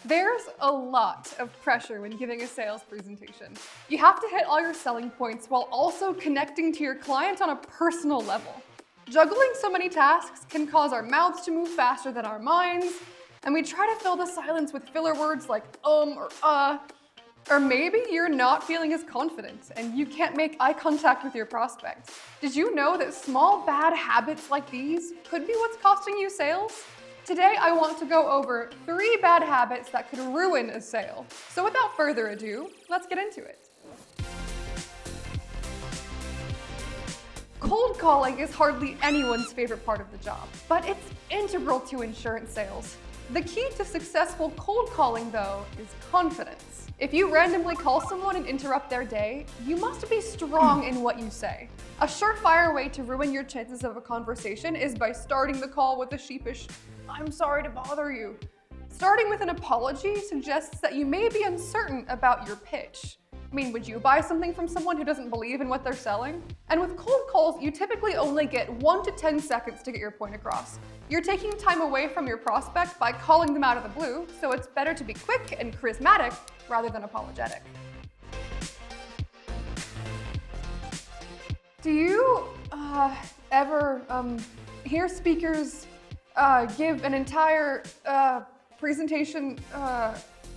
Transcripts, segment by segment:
There's a lot of pressure when giving a sales presentation. You have to hit all your selling points while also connecting to your client on a personal level. Juggling so many tasks can cause our mouths to move faster than our minds, and we try to fill the silence with filler words like or or maybe you're not feeling as confident and you can't make eye contact with your prospect. Did you know that small bad habits like these could be what's costing you sales? Today, I want to go over 3 bad habits that could ruin a sale. So without further ado, let's get into it. Cold calling is hardly anyone's favorite part of the job, but it's integral to insurance sales. The key to successful cold calling, though, is confidence. If you randomly call someone and interrupt their day, you must be strong in what you say. A surefire way to ruin your chances of a conversation is by starting the call with a sheepish, "I'm sorry to bother you." Starting with an apology suggests that you may be uncertain about your pitch. I mean, would you buy something from someone who doesn't believe in what they're selling? And with cold calls, you typically only get 1 to 10 seconds to get your point across. You're taking time away from your prospect by calling them out of the blue, so it's better to be quick and charismatic rather than apologetic. Do you ever hear speakers give an entire presentation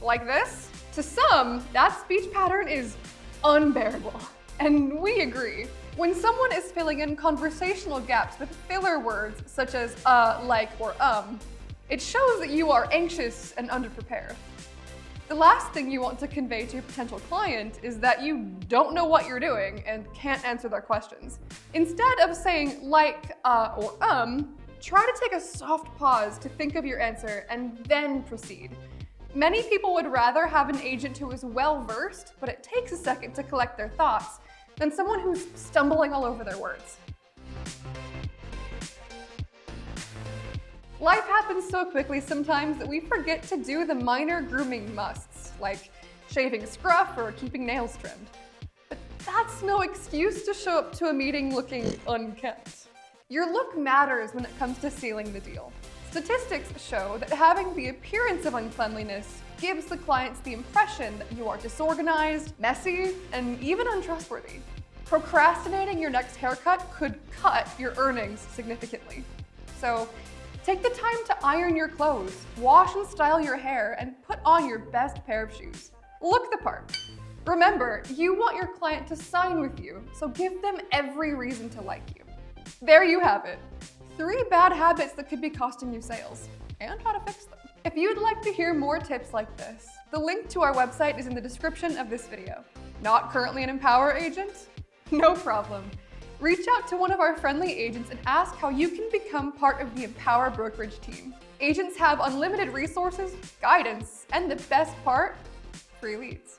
like this? To some, that speech pattern is unbearable, and we agree. When someone is filling in conversational gaps with filler words such as like, or it shows that you are anxious and underprepared. The last thing you want to convey to your potential client is that you don't know what you're doing and can't answer their questions. Instead of saying like, or try to take a soft pause to think of your answer and then proceed. Many people would rather have an agent who is well-versed, but it takes a second to collect their thoughts, than someone who's stumbling all over their words. Life happens so quickly sometimes that we forget to do the minor grooming musts, like shaving scruff or keeping nails trimmed. But that's no excuse to show up to a meeting looking unkempt. Your look matters when it comes to sealing the deal. Statistics show that having the appearance of uncleanliness gives the clients the impression that you are disorganized, messy, and even untrustworthy. Procrastinating your next haircut could cut your earnings significantly. So take the time to iron your clothes, wash and style your hair, and put on your best pair of shoes. Look the part. Remember, you want your client to sign with you, so give them every reason to like you. There you have it. 3 bad habits that could be costing you sales, and how to fix them. If you'd like to hear more tips like this, the link to our website is in the description of this video. Not currently an Empower agent? No problem. Reach out to one of our friendly agents and ask how you can become part of the Empower brokerage team. Agents have unlimited resources, guidance, and the best part, free leads.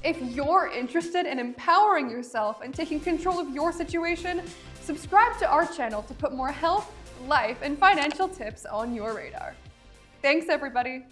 If you're interested in empowering yourself and taking control of your situation, subscribe to our channel to put more health, life, and financial tips on your radar. Thanks, everybody.